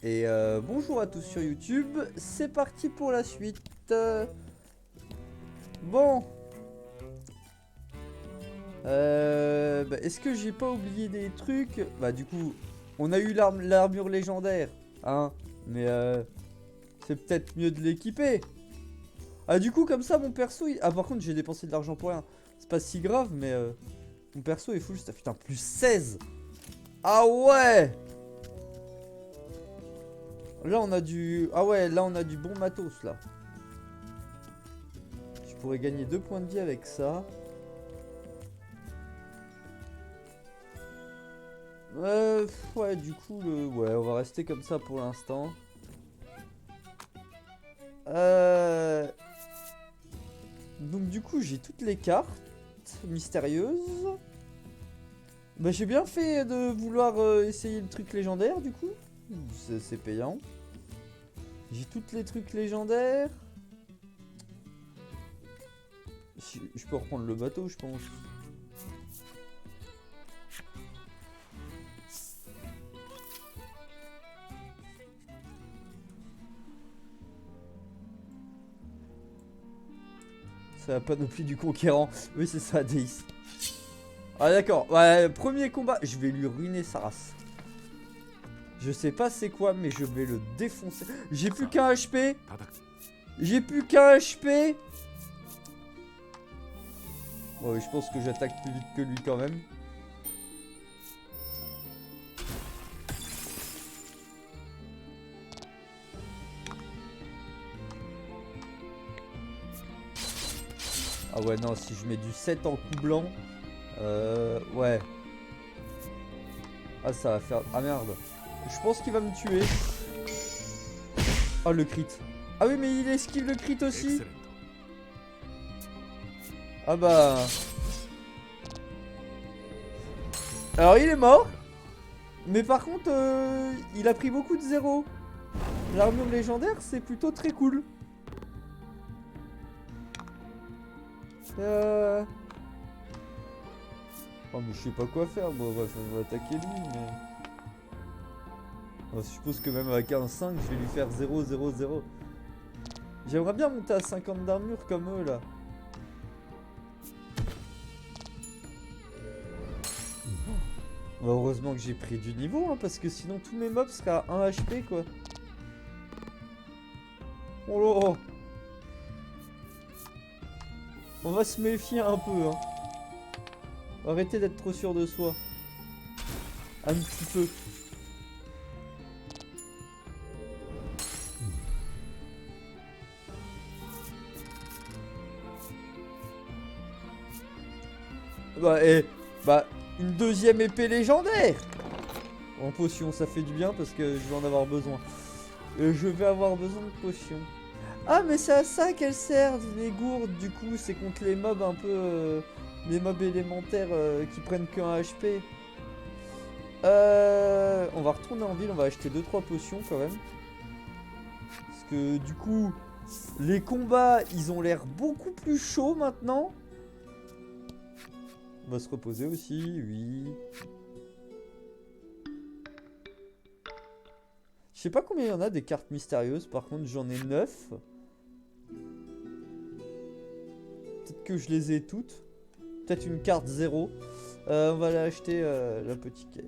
Et bonjour à tous sur YouTube, c'est parti pour la suite. Bon. Est-ce que j'ai pas oublié des trucs? Bah du coup, on a eu l'armure légendaire, hein. Mais c'est peut-être mieux de l'équiper. Ah du coup comme ça mon perso il... Ah par contre j'ai dépensé de l'argent pour rien. C'est pas si grave mais mon perso est full stuff. Putain plus 16. Ah ouais. Là on a du... Ah ouais là on a du bon matos là. Je pourrais gagner 2 points de vie avec ça. Ouais du coup ouais on va rester comme ça pour l'instant. Donc du coup j'ai toutes les cartes mystérieuses. Bah j'ai bien fait de vouloir essayer le truc légendaire du coup. C'est payant. J'ai toutes les trucs légendaires. Je peux reprendre le bateau je pense. C'est la panoplie du conquérant. Oui c'est ça Deis. Ah d'accord, ouais, premier combat. Je vais lui ruiner sa race. Je sais pas c'est quoi mais je vais le défoncer. J'ai plus qu'un HP. J'ai plus qu'un HP. Ouais je pense que j'attaque plus vite que lui quand même. Ah ouais non si je mets du 7 en coup blanc. Ouais. Ah ça va faire... Ah merde. Je pense qu'il va me tuer. Oh le crit. Ah oui mais il esquive le crit aussi. Ah bah... Alors il est mort. Mais par contre il a pris beaucoup de zéros. L'armure légendaire c'est plutôt très cool. Oh mais je sais pas quoi faire, bon on va attaquer lui mais... Je suppose que même avec un 5 je vais lui faire 0 0 0. J'aimerais bien monter à 50 d'armure comme eux là. Bah, heureusement que j'ai pris du niveau hein, parce que sinon tous mes mobs seraient à 1 HP quoi. Oh là. On va se méfier un peu hein. Arrêtez d'être trop sûr de soi. Un petit peu. Bah, une deuxième épée légendaire. En potion, ça fait du bien parce que je vais en avoir besoin. Je vais avoir besoin de potions. Ah, mais c'est à ça qu'elles servent, les gourdes. Du coup, c'est contre les mobs un peu... les mobs élémentaires qui prennent qu'un HP. On va retourner en ville, on va acheter 2-3 potions quand même. Parce que du coup, les combats, ils ont l'air beaucoup plus chauds maintenant. On va se reposer aussi, oui. Je sais pas combien il y en a des cartes mystérieuses, par contre j'en ai 9. Peut-être que je les ai toutes. Peut-être une carte 0. On va aller acheter l'apothicaire.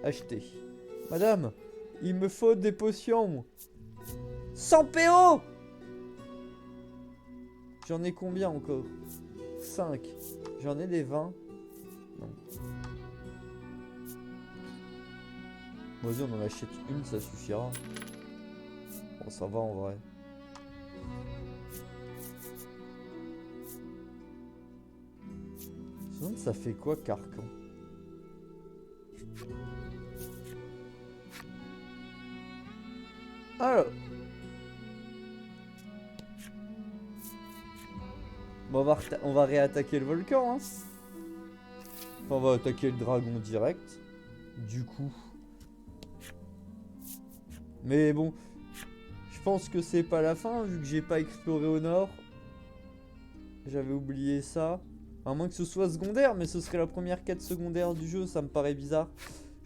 Acheter. Madame, il me faut des potions. 100 PO. J'en ai combien encore? 5. J'en ai des 20. Non. Vas-y, on en achète une, ça suffira. Bon, ça va en vrai. Sinon, ça fait quoi, carcan? Alors. Bon, on va réattaquer le volcan, hein. Enfin, on va attaquer le dragon direct. Du coup. Mais bon, je pense que c'est pas la fin, vu que j'ai pas exploré au nord. J'avais oublié ça. À moins que ce soit secondaire, mais ce serait la première quête secondaire du jeu, ça me paraît bizarre.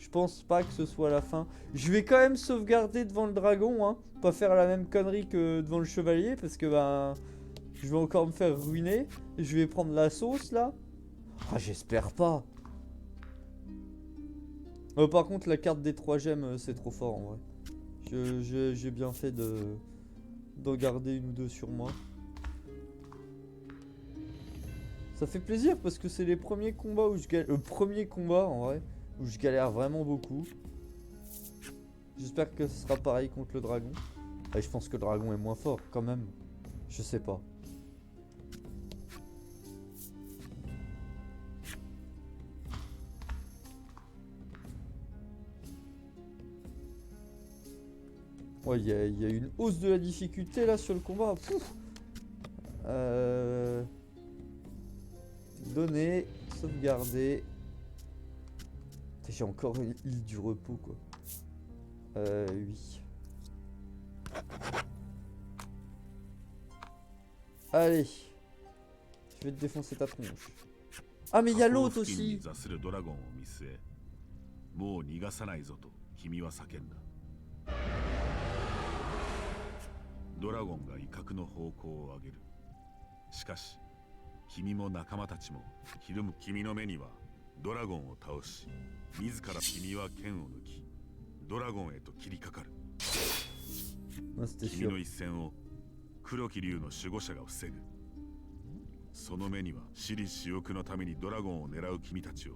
Je pense pas que ce soit la fin. Je vais quand même sauvegarder devant le dragon, hein. Pas faire la même connerie que devant le chevalier, parce que bah, je vais encore me faire ruiner. Je vais prendre la sauce là. Ah, j'espère pas. Par contre, la carte des 3 gemmes, c'est trop fort en vrai. J'ai bien fait d'en garder une ou deux sur moi. Ça fait plaisir parce que c'est les premiers combats où je galère. Le premier combat en vrai, où je galère vraiment beaucoup. J'espère que ce sera pareil contre le dragon. Et je pense que le dragon est moins fort quand même. Je sais pas. Ouais, il y a une hausse de la difficulté là sur le combat. Pouf. Donner, sauvegarder. J'ai encore une île du repos quoi. Oui. Allez. Je vais te défoncer ta tronche. Ah mais il y a l'autre aussi. もう逃がさないぞと君は叫んだ。ドラゴンが威嚇の方向を上げる。しかし君も仲間たちもひるむ。君の目にはドラゴンを倒し、自ら君は剣を抜きドラゴンへと切りかかる。君の一戦を黒き竜の守護者が防ぐ。その目には私利私欲のためにドラゴンを狙う君たちを。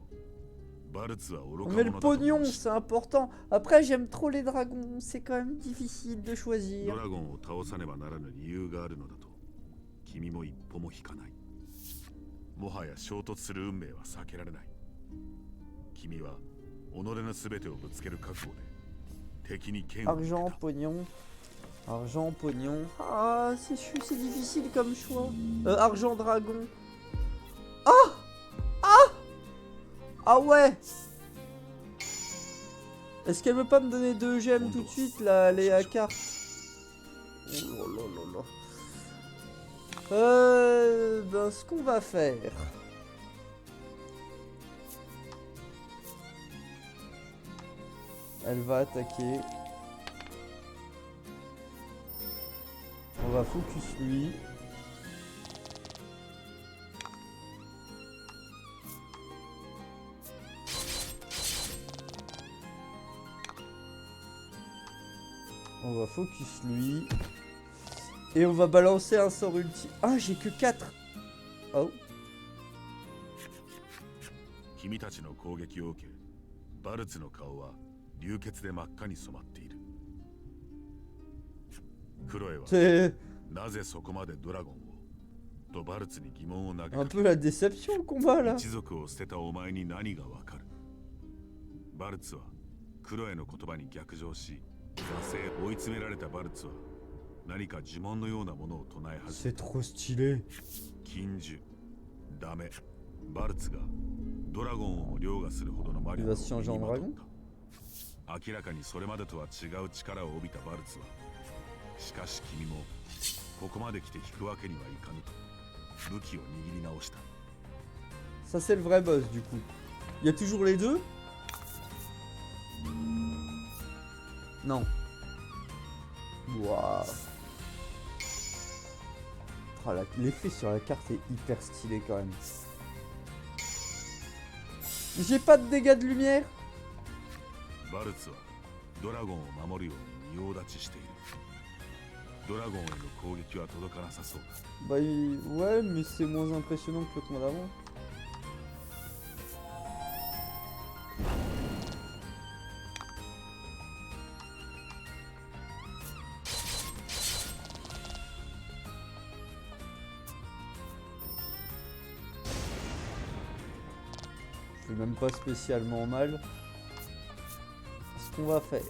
Mais le pognon, c'est important. Après, j'aime trop les dragons. C'est quand même difficile de choisir. ドラゴンを倒さねばならぬ理由があるのだと君も一歩も引かない。もはや衝突する運命は避けられない。君は己の全てをぶつける覚悟で敵に剣を。 Argent, pognon. Argent, pognon. Ah, c'est difficile comme choix. Argent, dragon. Ah! Ah! Ah ouais! Est-ce qu'elle veut pas me donner 2 gemmes tout de suite, là, Léa carte? Oh là là là. Ben, ce qu'on va faire... Elle va attaquer. On va focus lui. On va focus lui. Et on va balancer un sort ulti. Ah, j'ai que 4. Oh. 君たちの攻撃を受け、バルツの顔は流血で真っ赤に染まっている。クロエはなぜそこまでドラゴンをとバルツに疑問を投げかけ。Un peu la déception le combat là. 一族を捨てたお前に何がわかる。バルツはクロエの言葉に逆上し、追い詰められたバルツは何か呪文のようなものを唱え始めた。 C'est trop stylé. 禁呪、ダメ。バルツがドラゴンをも凌駕するほどの魔力を身にまとった。明らかにそれまでとは違う力を帯びたバルツは、しかし君もここまで来て引くわけにはいかぬと武器を握り直した。 Ça c'est le vrai boss du coup. Il y a toujours les deux? Non. Waouh. Oh, l'effet sur la carte est hyper stylé quand même. J'ai pas de dégâts de lumière. バルツはドラゴンを守るように仁王立ちしている。ドラゴンへの攻撃は届かなさそうだ。 Bah ouais, mais c'est moins impressionnant que le combat d'avant. Je fais même pas spécialement mal. Ce qu'on va faire,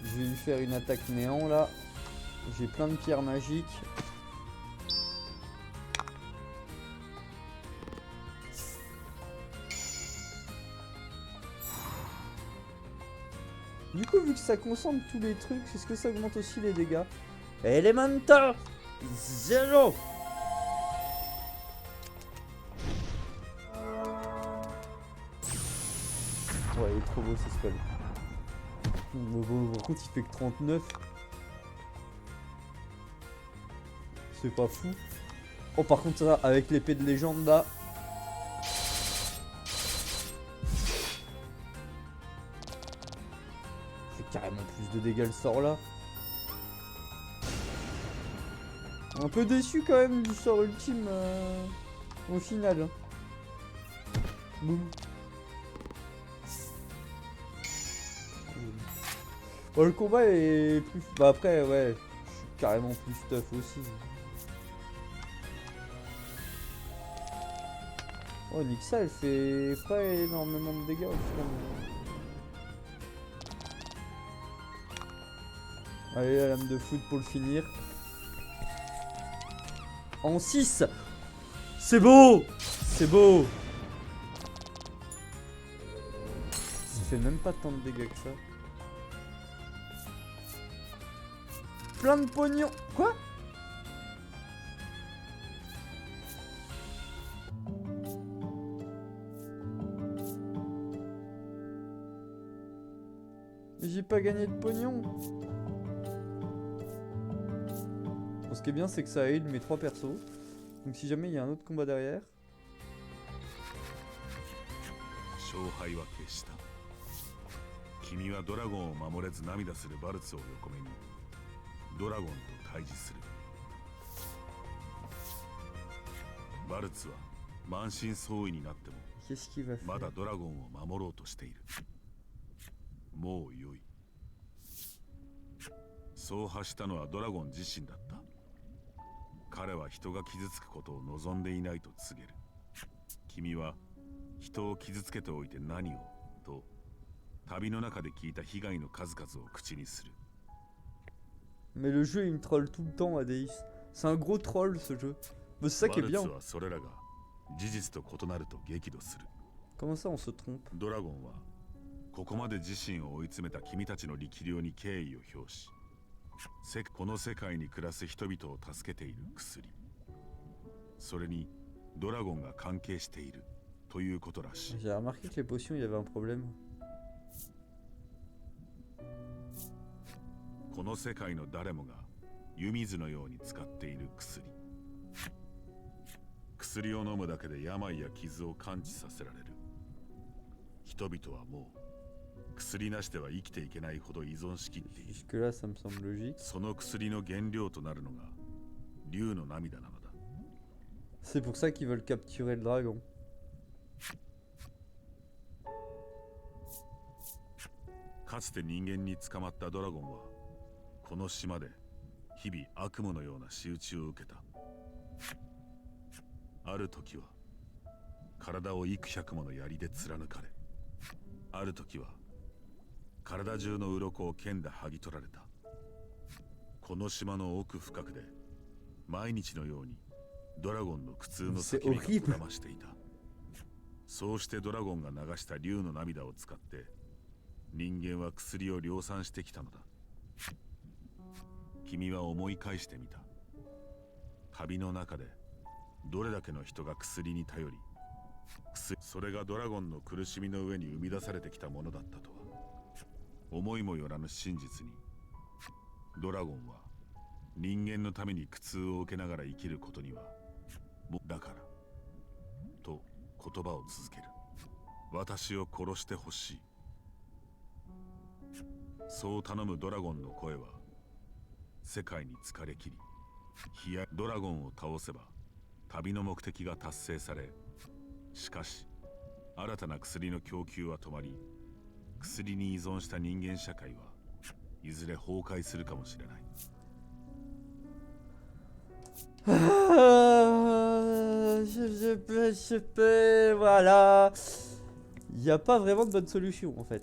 je vais lui faire une attaque néant là. J'ai plein de pierres magiques. Du coup, vu que ça concentre tous les trucs, est-ce que ça augmente aussi les dégâts? Elemental 0. trop beau ce spell. Bon, par contre il fait que 39. C'est pas fou. Oh par contre ça, avec l'épée de légende là. C'est carrément plus de dégâts le sort là. Un peu déçu quand même du sort ultime au final. Hein. Boum. Bon, le combat est plus... Bah après ouais, je suis carrément plus stuff aussi. Oh Nixa elle fait pas énormément de dégâts au final. Allez la lame de foot pour le finir. En 6. C'est beau. C'est beau. Ça fait même pas tant de dégâts que ça. Plein de pognon. Quoi? J'ai pas gagné de pognon. Bon, ce qui est bien, c'est que ça aide mes 3 persos. Donc si jamais il y a un autre combat derrière. 勝敗は決した。君はドラゴンを守れず涙するバルツを横目にドラゴンと対峙する。バルツは満身創痍になってもまだドラゴンを守ろうとしている。もう良い。そう発したのはドラゴン自身だった。彼は人が傷つくことを望んでいないと告げる。君は人を傷つけておいて何をと旅の中で聞いた被害の数々を口にする。Mais le jeu il me troll tout le temps Adeis. C'est un gros troll ce jeu. Mais c'est ça qui est bien. バルツはそれらが事実と異なると激怒する。 Comment ça on se trompe? ドラゴンはここまで自身を追い詰めた君たちの力量に敬意を表し、この世界に暮らす人々を助けている薬、それにドラゴンが関係しているということらしい。 J'ai remarqué que les potions il y avait un problème. この世界の誰もが湯水のように使っている薬。薬を飲むだけで病や傷を感知させられる。人々はもう薬なしでは生きていけないほど依存しきっている。 Jusque là ça me semble logique. その薬の原料となるのが竜の涙なのだ。 C'est pour ça qu'ils veulent capturer le dragon. かつて人間に捕まったドラゴンはこの島で日々悪夢のような仕打ちを受けた。ある時は体を幾百もの槍で貫かれ、ある時は体中の鱗を剣で剥ぎ取られた。この島の奥深くで毎日のようにドラゴンの苦痛の叫びがこだましていた。そうしてドラゴンが流した竜の涙を使って人間は薬を量産してきたのだ。君は思い返してみた。旅の中でどれだけの人が薬に頼り、それがドラゴンの苦しみの上に生み出されてきたものだったとは。思いもよらぬ真実にドラゴンは人間のために苦痛を受けながら生きることにはだからと言葉を続ける。私を殺してほしい。そう頼むドラゴンの声は世界に疲れきり、ドラゴンを倒せば旅の目的が達成され、しかし新たな薬の供給は止まり、薬に依存した人間社会はいずれ崩壊するかもしれない。Je peux, voilà. Il n'y a pas vraiment de bonne solution en fait.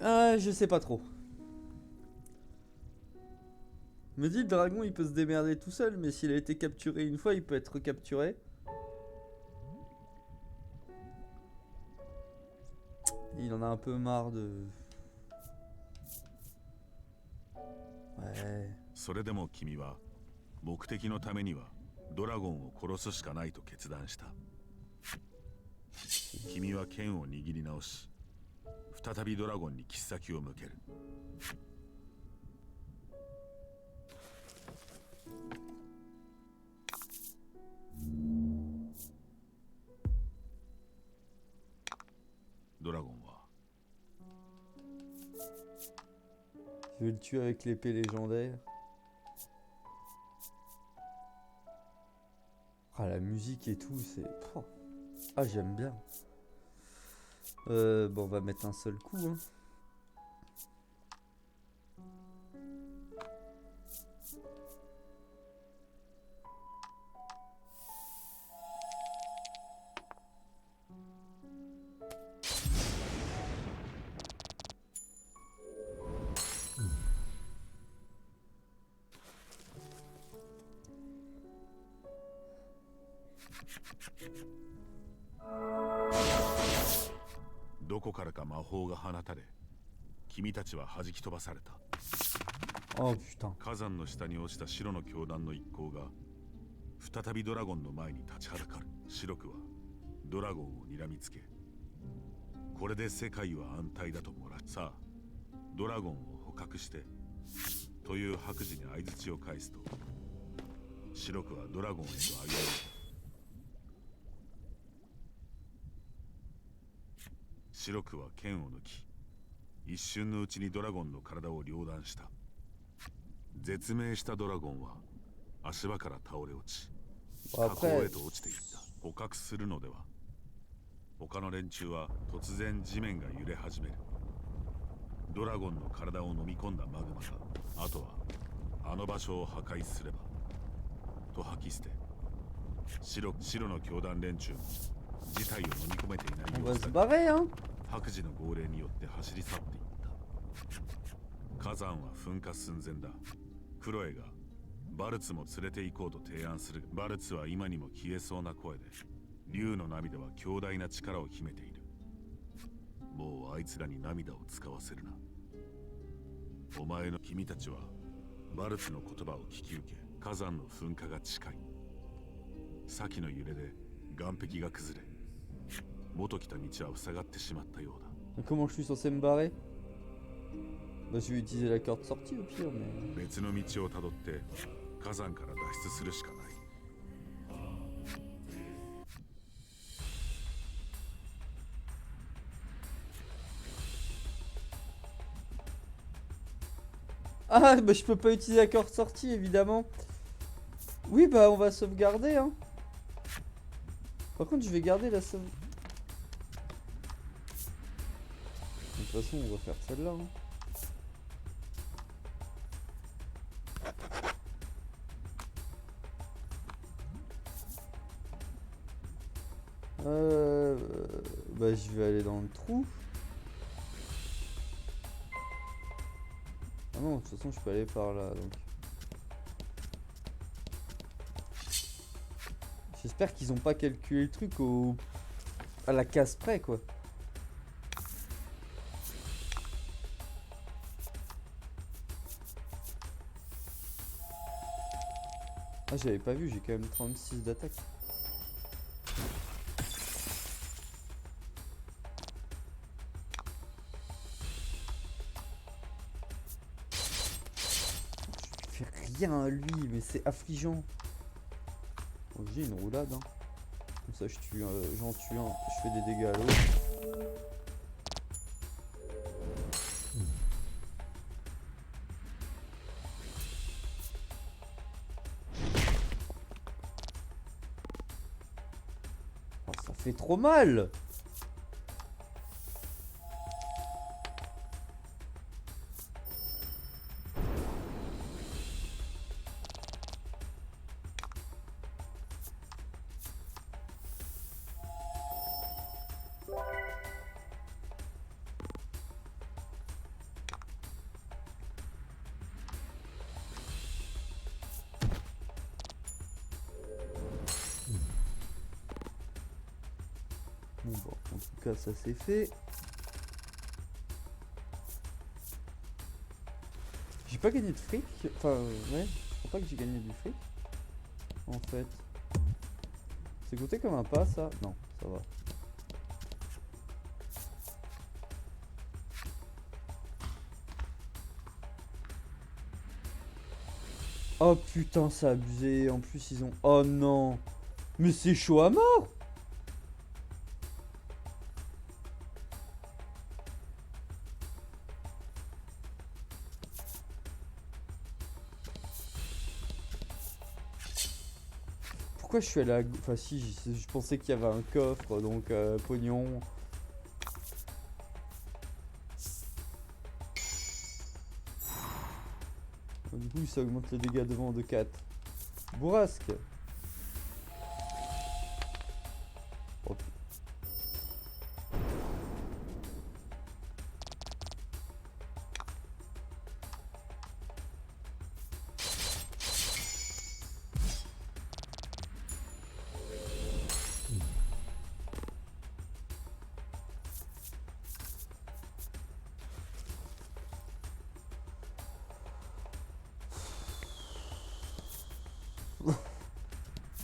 Je sais pas trop. Je me dis, le dragon il peut se démerder tout seul, mais s'il a été capturé une fois, il peut être recapturé. Il en a un peu marre de... Ouais. それでも君は目的のためにはドラゴンを殺すしかないと決断した。君は剣を握り直し、再びドラゴンに切っ先を向ける。ドラゴンは Je vais le tuer avec l'épée légendaire. Ah, la musique et tout, c'est... Oh. Ah, j'aime bien. Bon, on va mettre un seul coup, hein. Oh putain. 火山の下に落ちた白の教団の一行が再びドラゴンの前に立ちはだかる。白くはドラゴンを睨みつけ、これで世界は安泰だと漏らし、さあドラゴンを捕獲してという白磁に相槌を返すと、白くはドラゴンへと歩み。白くは剣を抜き、一瞬のうちにドラゴンの体を両断した。絶命したドラゴンは足場から倒れ落ち、河口へと落ちていった。捕獲するのでは、他の連中は突然地面が揺れ始める。ドラゴンの体を飲み込んだマグマが、あとはあの場所を破壊すればと吐き捨て、白の教団連中も事態を飲み込めていない様子だ。白磁の号令によって走り去っていった。火山は噴火寸前だ。クロエがバルツも連れて行こうと提案する。バルツは今にも消えそうな声で、竜の涙は強大な力を秘めている。もうあいつらに涙を使わせるな。お前の君たちはバルツの言葉を聞き受け、火山の噴火が近い。先の揺れで岩壁が崩れ、元来た道は塞がってしまったようだ。Comment je suis censé me barrer? Bah, je vais utiliser la corde sortie au pire, mais... 別の道をたどって火山から脱出するしかない。Ah, bah je peux pas utiliser la corde sortie, évidemment. Oui, bah on va sauvegarder, hein. Par contre, je vais garder la sauve... De toute façon, on va faire celle-là, hein. Bah je vais aller dans le trou. Ah non, de toute façon je peux aller par là donc. J'espère qu'ils ont pas calculé le truc à la case près quoi. Ah j'avais pas vu, j'ai quand même 36 d'attaque. Rien à lui, mais c'est affligeant. Oh, j'ai une roulade, hein. Comme ça, je tue, j'en tue un, je fais des dégâts à l'autre. Oh, ça fait trop mal. Bon, en tout cas, ça c'est fait. J'ai pas gagné de fric. Enfin, ouais, je crois pas que j'ai gagné du fric. en fait. C'est compté comme un pas ça? Non, ça va. Oh putain, c'est abusé. En plus, ils ont... Oh non. Mais c'est chaud à mort. Pourquoi je suis allé à... Enfin si, je pensais qu'il y avait un coffre, donc pognon. Du coup, ça augmente les dégâts devant de 4. Bourrasque. Oh,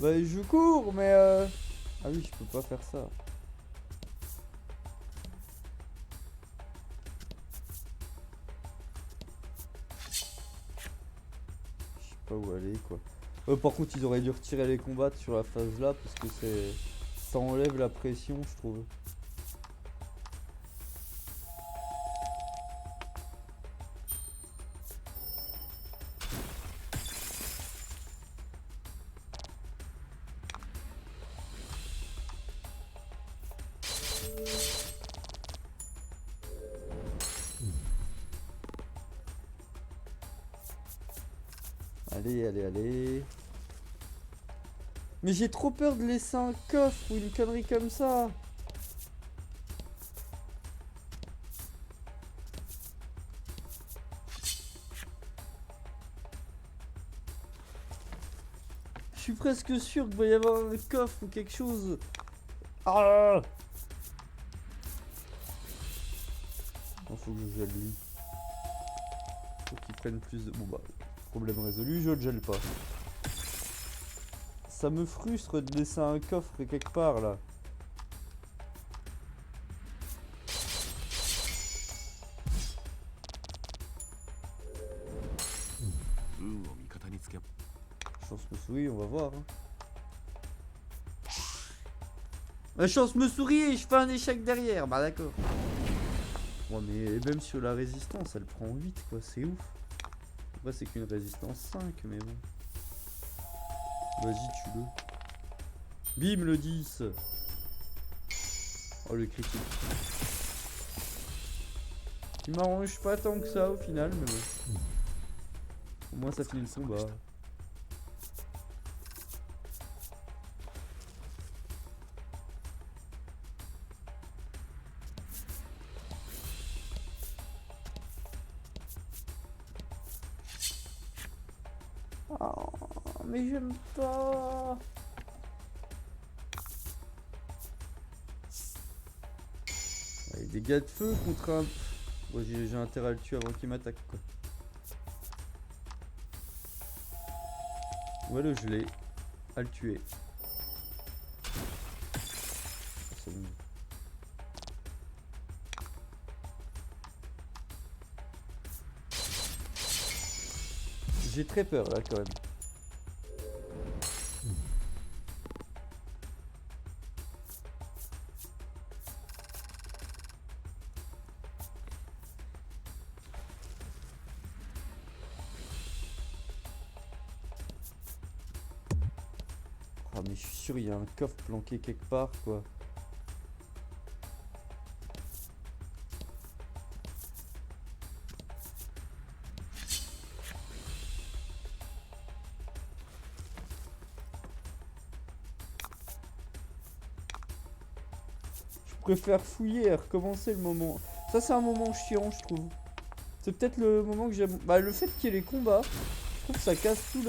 bah je cours, mais ah oui, je peux pas faire ça. Je sais pas où aller, quoi. Par contre, ils auraient dû retirer les combats sur la phase là, parce que c'est... Ça enlève la pression, je trouve. Allez, allez, allez. Mais j'ai trop peur de laisser un coffre ou une connerie comme ça. Je suis presque sûr qu'il va y avoir un coffre ou quelque chose. Ah! Il faut que je gèle lui. Faut qu'il prenne plus de... Bon bah, problème résolu, je ne gèle pas. Ça me frustre de laisser un coffre quelque part là. Chance me sourit, on va voir. Hein. La chance me sourit et je fais un échec derrière. Bah d'accord. Ouais mais même sur la résistance, elle prend 8 quoi, c'est ouf. Après c'est qu'une résistance 5 mais bon. Vas-y tue-le. Bim le 10. Oh le critique. Il m'arrange pas tant que ça au final mais bon. Au moins ça finit le combat. Oh, mais j'aime pas. Allez, dégâts de feu contre un... Bon, j'ai intérêt à le tuer avant qu'il m'attaque quoi. Ouais le geler. À le tuer. C'est bon. J'ai très peur là quand même. Ah mais je suis sûr il y a un coffre planqué quelque part quoi. Je préfère fouiller et recommencer le moment. Ça c'est un moment chiant je trouve. C'est peut-être le moment que j'aime. Bah le fait qu'il y ait les combats, je trouve que ça casse tout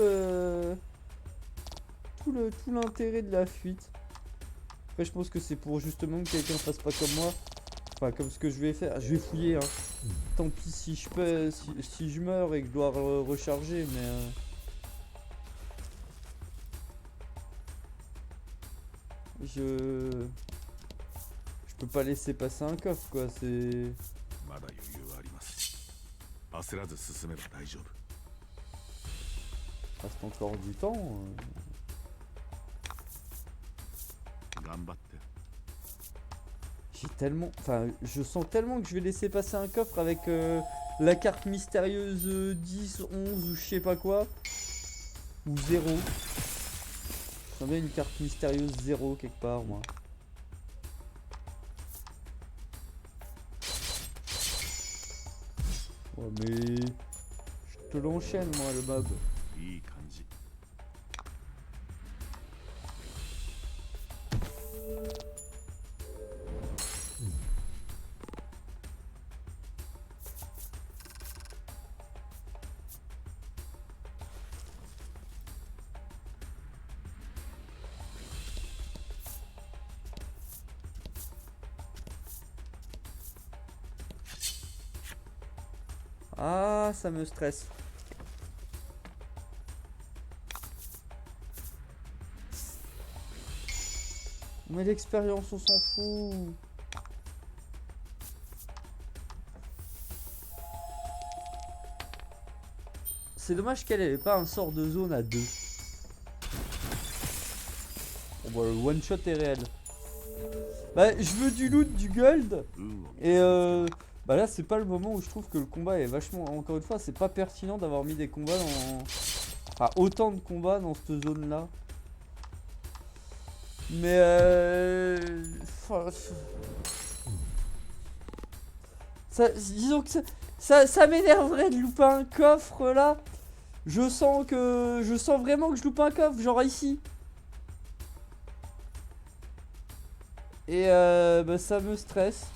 l'intérêt de la fuite. Après je pense que c'est pour justement que quelqu'un fasse pas comme moi. Enfin comme ce que je vais faire. Je vais fouiller hein. Tant pis si je peux, si je meurs et que je dois recharger mais Je peux pas laisser passer un coffre quoi, c'est... まだ余裕はあります。焦らず進めば大丈夫。Reste encore du temps. 頑張って。 J'ai tellement... Enfin, je sens tellement que je vais laisser passer un coffre avec la carte mystérieuse 10, 11 ou je sais pas quoi. Ou 0. Je sens bien une carte mystérieuse 0 quelque part, moi. Ouais, mais... Je te l'enchaîne, moi, le mob. いい感じ。 Ah, ça me stresse. Mais l'expérience, on s'en fout. C'est dommage qu'elle ait pas un sort de zone à 2. Bon, bah, le one shot est réel. Bah, je veux du loot, du gold. Et bah là, c'est pas le moment où je trouve que le combat est vachement... Encore une fois, c'est pas pertinent d'avoir mis des combats dans... Enfin, autant de combats dans cette zone-là. Mais disons que ça m'énerverait de louper un coffre là. Je sens vraiment que je loupe un coffre, genre ici. Et bah, ça me stresse.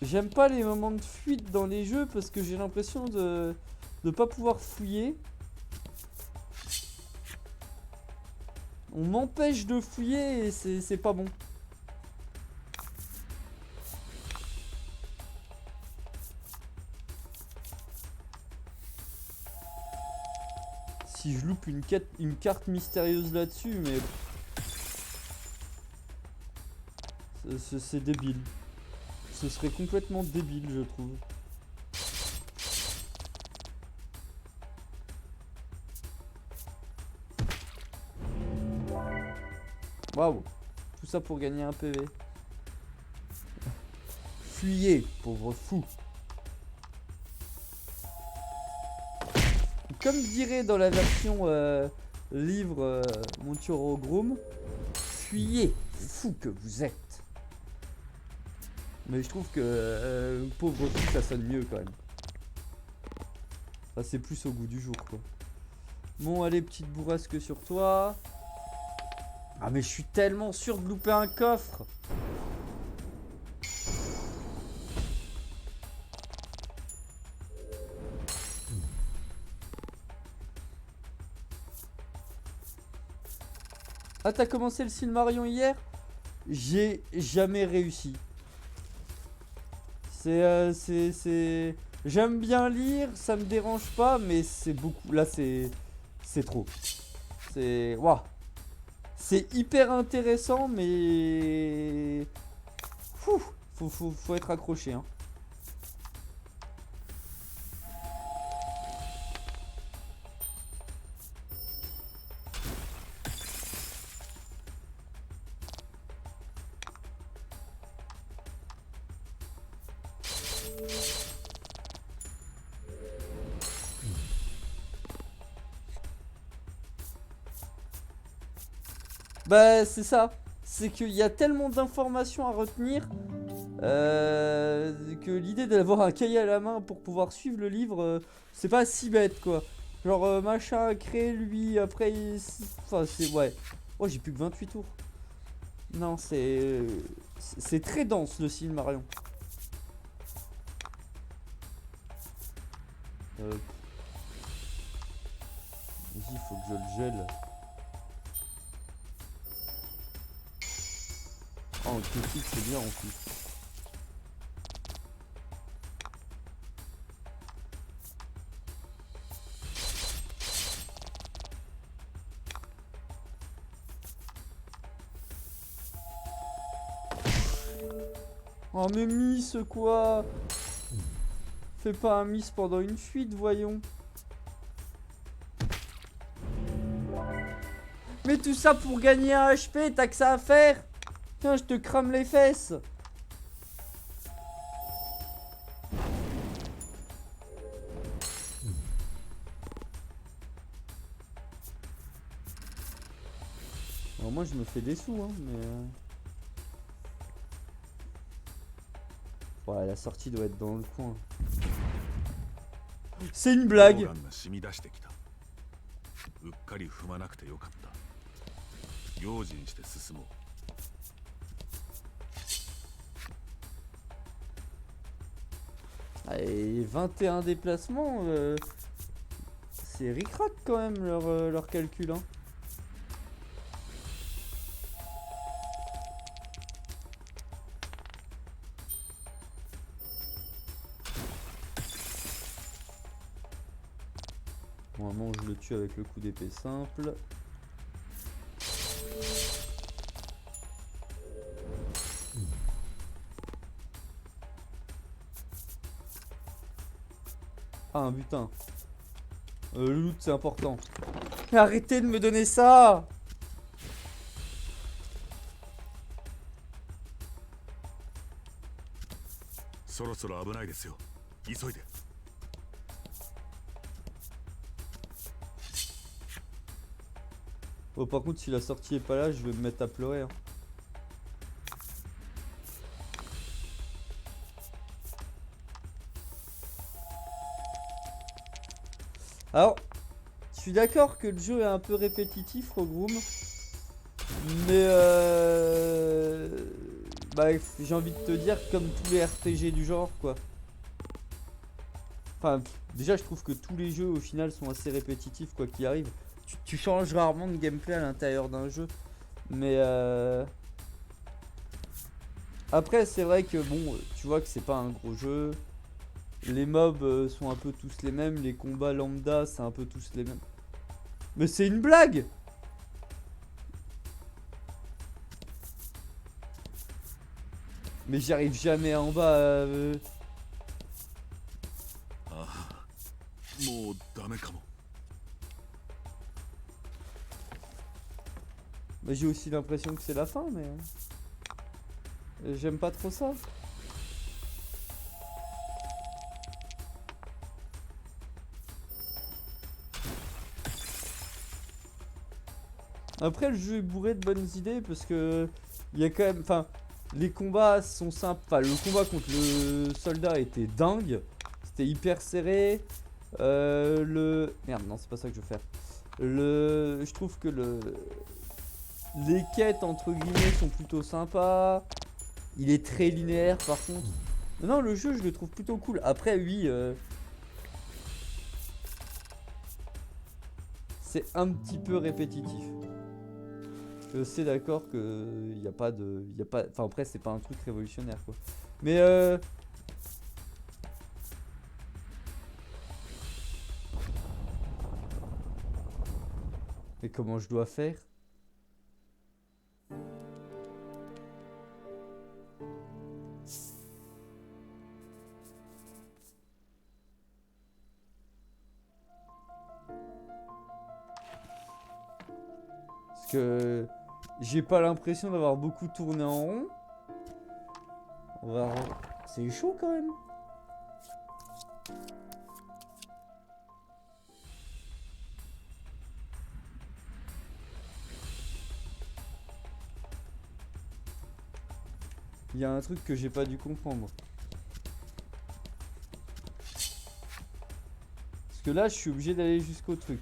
J'aime pas les moments de fuite dans les jeux parce que j'ai l'impression de pas pouvoir fouiller. On m'empêche de fouiller et c'est pas bon. Si je loupe une carte mystérieuse là-dessus, mais... C'est débile. Ce serait complètement débile, je trouve. Waouh. Tout ça pour gagner un PV. Fuyez, pauvre fou. Comme dirait dans la version livre Monturo Groom, fuyez, fou que vous êtes. Mais je trouve que pauvre fou ça sonne mieux quand même. Ça c'est plus au goût du jour quoi. Bon allez, petite bourrasque sur toi. Ah mais je suis tellement sûr de louper un coffre. Ah, t'as commencé le Silmarion hier? J'ai jamais réussi. J'aime bien lire, ça me dérange pas, mais c'est beaucoup. Là, c'est trop. C'est... Waouh. C'est hyper intéressant, mais... Faut être accroché, hein. Bah c'est ça, c'est qu'il y a tellement d'informations à retenir que l'idée d'avoir un cahier à la main pour pouvoir suivre le livre, c'est pas si bête quoi. Genre machin créé lui, après enfin c'est... Ouais. Oh j'ai plus que 28 tours. Non c'est très dense le Silmarion. Vas-y, faut que je le gèle. Oh, le critique, c'est bien en plus. Oh mais Miss quoi? Fais pas un Miss pendant une fuite, voyons. Mais tout ça pour gagner un HP, t'as que ça à faire. Tiens, je te crame les fesses. Alors moi je me fais des sous hein, mais... Ouais, la sortie doit être dans le coin. C'est une blague. Allez, 21 déplacements, c'est ric-rac quand même leur calcul hein. Normalement je le tue avec le coup d'épée simple. Ah un butin. Le loot c'est important. Mais arrêtez de me donner ça. Oh, par contre si la sortie est pas là, je vais me mettre à pleurer hein. Alors, je suis d'accord que le jeu est un peu répétitif, Rogroom. Mais bah, j'ai envie de te dire comme tous les RPG du genre quoi. Enfin, déjà je trouve que tous les jeux au final sont assez répétitifs quoi qu'il arrive. Tu changes rarement de gameplay à l'intérieur d'un jeu. Mais après c'est vrai que bon, tu vois que c'est pas un gros jeu. Les mobs sont un peu tous les mêmes, les combats lambda c'est un peu tous les mêmes. Mais c'est une blague! Mais j'y arrive jamais en bas. Bah, j'ai aussi l'impression que c'est la fin, mais j'aime pas trop ça. Après le jeu est bourré de bonnes idées parce que il y a quand même, enfin, les combats sont simples. Enfin, le combat contre le soldat était dingue, c'était hyper serré. Merde, non, c'est pas ça que je veux faire. Je trouve que les quêtes entre guillemets sont plutôt sympas. Il est très linéaire par contre. Non, le jeu je le trouve plutôt cool. Après, oui. C'est un petit peu répétitif. Je sais d'accord que y a pas de. Enfin après c'est pas un truc révolutionnaire quoi. Mais Mais comment je dois faire? Parce que j'ai pas l'impression d'avoir beaucoup tourné en rond. On va... C'est chaud quand même. Il y a un truc que j'ai pas dû comprendre. Parce que là, je suis obligé d'aller jusqu'au truc.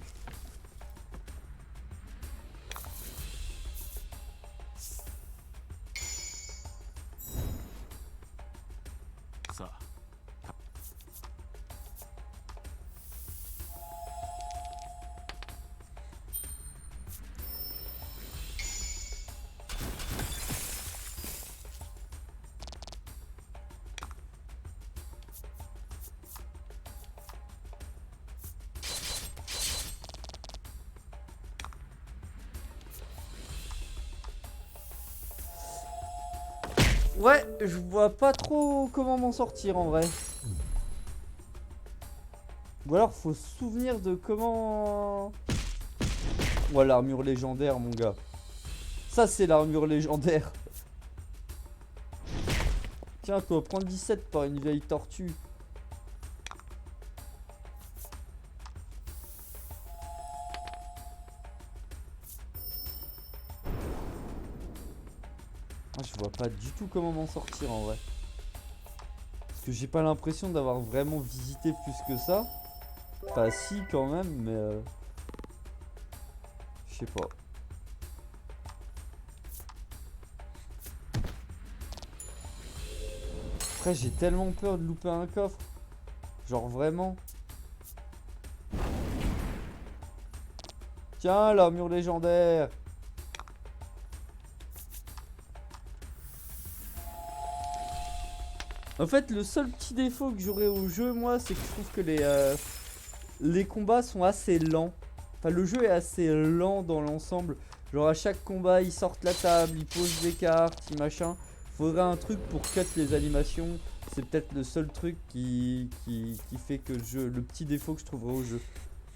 Ouais, je vois pas trop comment m'en sortir en vrai. Ou alors faut se souvenir de comment... Ouais, l'armure légendaire, mon gars. Ça, c'est l'armure légendaire. Tiens, quoi, prendre 17 par une vieille tortue. Ah, je vois pas du tout comment m'en sortir en vrai. Parce que j'ai pas l'impression d'avoir vraiment visité plus que ça. Enfin, si, quand même, mais... je sais pas. Après, j'ai tellement peur de louper un coffre. Genre, vraiment. Tiens, l'armure légendaire. En fait, le seul petit défaut que j'aurais au jeu, moi, c'est que je trouve que les combats sont assez lents. Enfin, le jeu est assez lent dans l'ensemble. Genre, à chaque combat, ils sortent la table, ils posent des cartes, ils machin. Faudrait un truc pour cut les animations. C'est peut-être le seul truc qui fait que le petit défaut que je trouverais au jeu.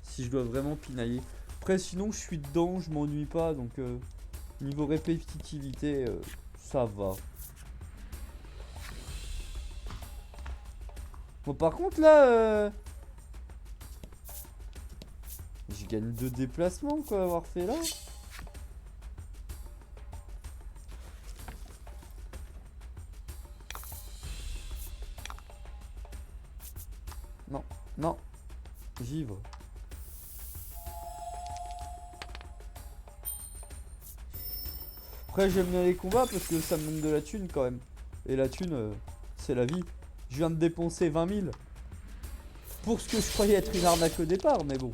Si je dois vraiment pinailler. Après, sinon, je suis dedans, je m'ennuie pas. Donc, niveau répétitivité, ça va. Bon, par contre, là, je gagne 2 déplacements, quoi, avoir fait là. Non, non, givre. Après, j'aime bien les combats parce que ça me donne de la thune quand même. Et la thune, c'est la vie. Je viens de dépenser 20 000 pour ce que je croyais être une arnaque au départ, mais bon.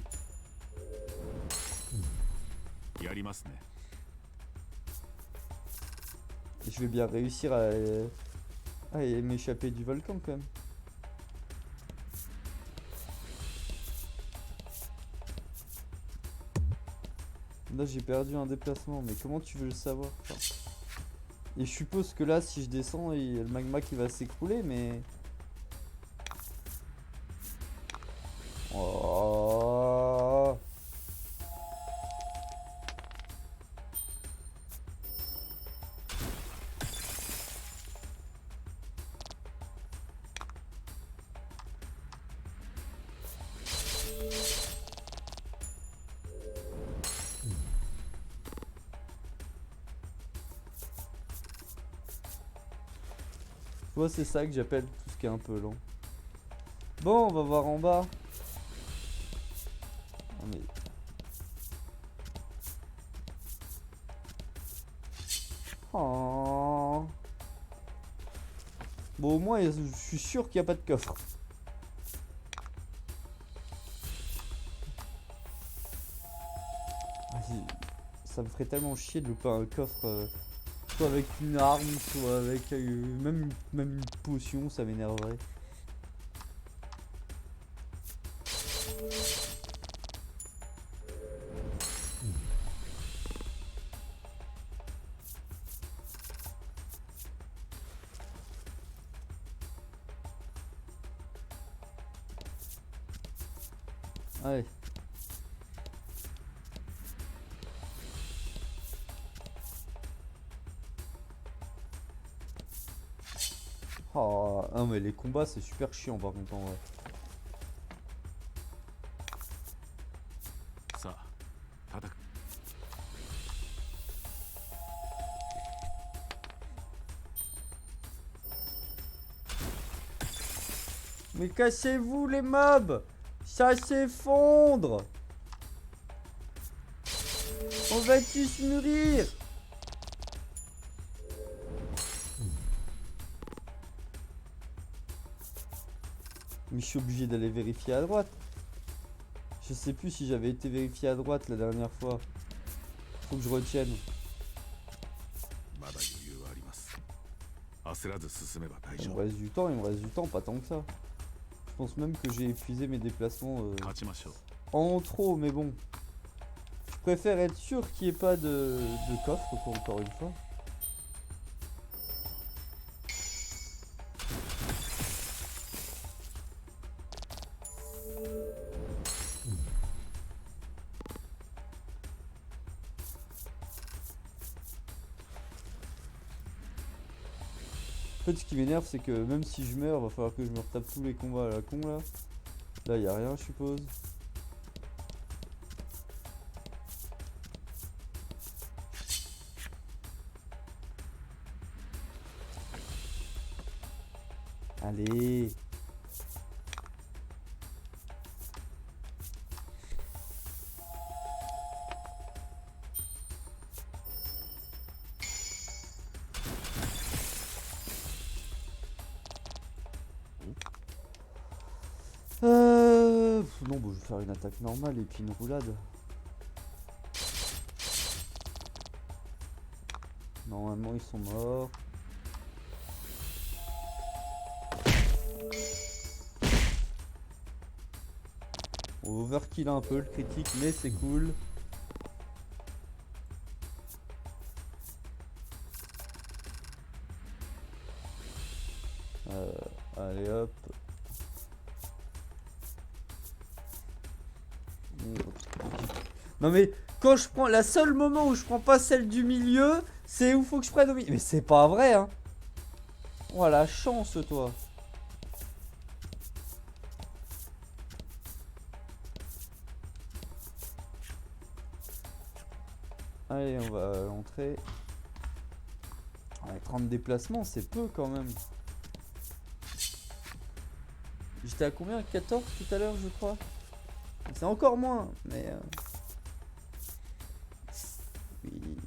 Et je vais bien réussir à m'échapper du volcan quand même. Là j'ai perdu un déplacement, mais comment tu veux le savoir? Enfin, et je suppose que là si je descends, il y a le magma qui va s'écrouler, mais... Oh. Tu vois, c'est ça que j'appelle tout ce qui est un peu lent. Bon, on va voir en bas. Ah, mais... Oh. Bon, au moins, je suis sûr qu'il n'y a pas de coffre. Ça me ferait tellement chier de louper un coffre, soit avec une arme, soit avec même une potion, ça m'énerverait. Ouais. Oh, non mais les combats c'est super chiant par contre en vrai. Mais cassez-vous les mobs! Ça s'effondre! On va tous mourir! Mais je suis obligé d'aller vérifier à droite. Je sais plus si j'avais été vérifié à droite la dernière fois. Faut que je retienne. Il me reste du temps, pas tant que ça. Je pense même que j'ai épuisé mes déplacements en trop, mais bon. Je préfère être sûr qu'il n'y ait pas de coffre, encore une fois. fait, ce qui m'énerve, c'est que même si je meurs, va falloir que je me retape tous les combats à la con là. Là, y a rien, je suppose. Allez. Non, bon, je vais faire une attaque normale et puis une roulade. Normalement, ils sont morts. On overkill un peu le critique, mais c'est cool. Allez hop. Non mais quand je prends la seule moment où je prends pas celle du milieu, c'est où faut que je prenne au milieu. Mais c'est pas vrai hein. Oh la chance toi. Allez, on va l'entrée. Ouais, 30 déplacements, c'est peu quand même. J'étais à combien? 14 tout à l'heure, je crois. C'est encore moins, mais... Oui.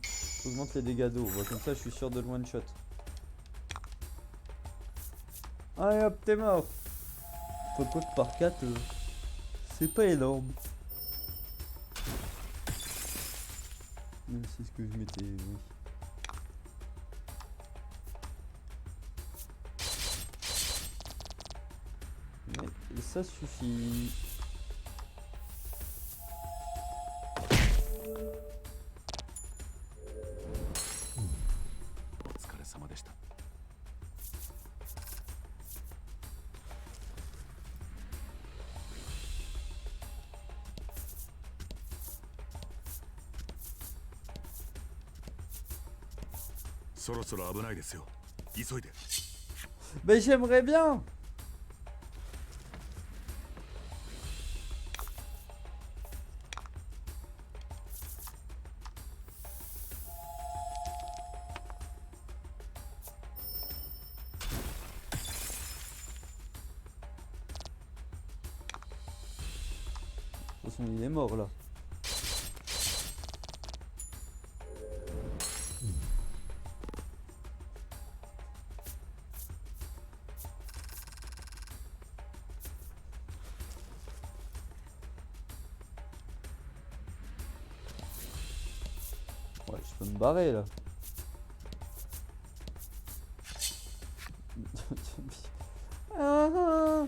Augmente les dégâts d'eau. Comme ça, je suis sûr de le one shot. Allez hop, t'es mort. Faut quoi que par 4, c'est pas énorme. C'est ce que je m'étais... Oui. Mais ça suffit. Ben j'aimerais bien. De toute façon, il est mort là. Ouais, je peux me barrer là. Ah.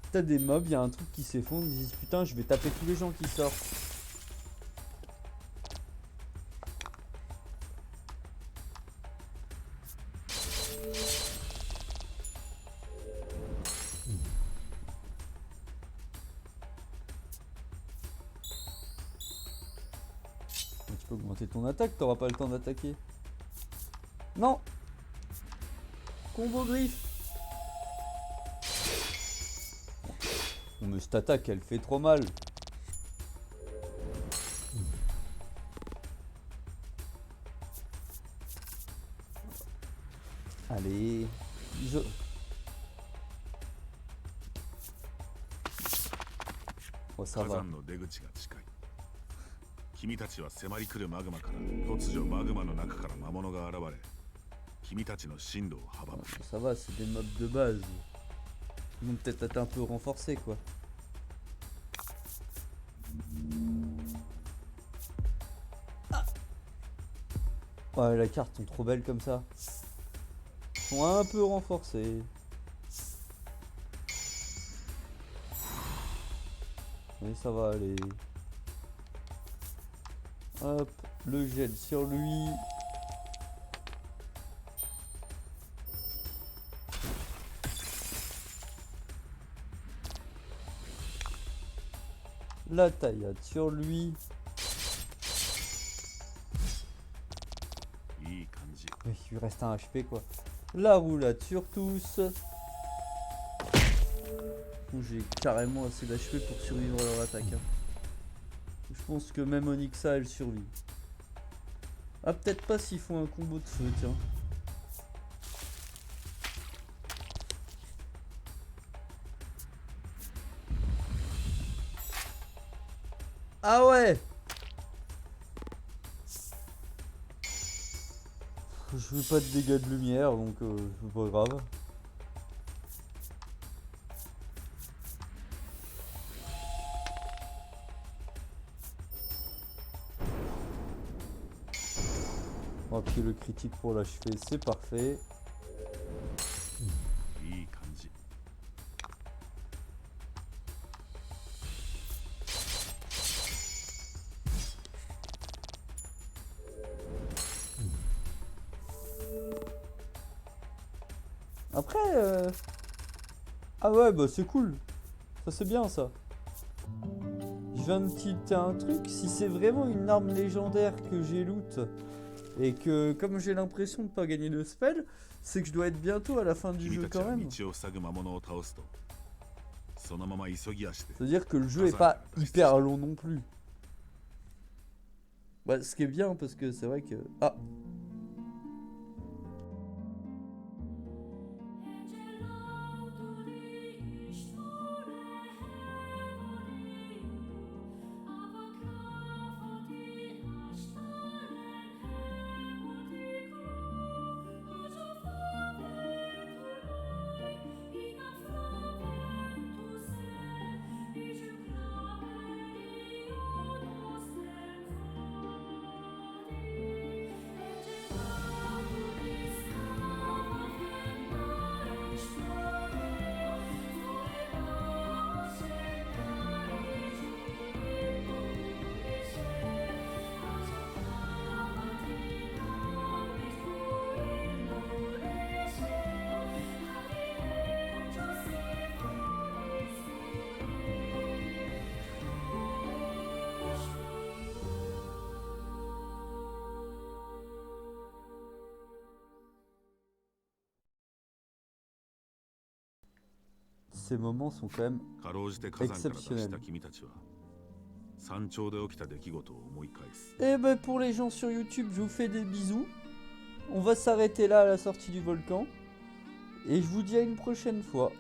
T'as des mobs, il y a un truc qui s'effondre, ils disent putain je vais taper tous les gens qui sortent. Tu peux augmenter ton attaque, t'auras pas le temps d'attaquer. Non. Combo griffe. Mais cette attaque elle fait trop mal. Allez. Oh ça va. 君たちは迫り来るマグマから突如マグマの中から魔物が現れ君たちの進路を阻む。Ça va, c'est des mobs de base. Ils vont peut-être être un peu renforcés quoi. Ah ouais, les cartes sont trop belles comme ça. Ils sont un peu renforcés. Mais ça va aller. Hop, le gel sur lui. La taillade sur lui. Oui, il lui reste un HP quoi. La roulade sur tous. J'ai carrément assez d'HP pour survivre à leur attaque. Hein. Je pense que même Onyxa elle survit. Ah peut-être pas s'ils font un combo de feu, tiens. Ah ouais. Je fais pas de dégâts de lumière donc c'est pas grave. Oh, puis le critique pour l'achever, c'est parfait. Après, ah ouais, bah c'est cool. Ça c'est bien ça. Je viens de tilter un truc. Si c'est vraiment une arme légendaire que j'ai loot et que comme j'ai l'impression de pas gagner de spell, c'est que je dois être bientôt à la fin du jeu quand même. C'est-à-dire que le jeu est pas hyper long non plus. Bah, ce qui est bien parce que c'est vrai que... Ah. Ces moments sont quand même exceptionnels. Et ben pour les gens sur YouTube, je vous fais des bisous. On va s'arrêter là à la sortie du volcan. Et je vous dis à une prochaine fois.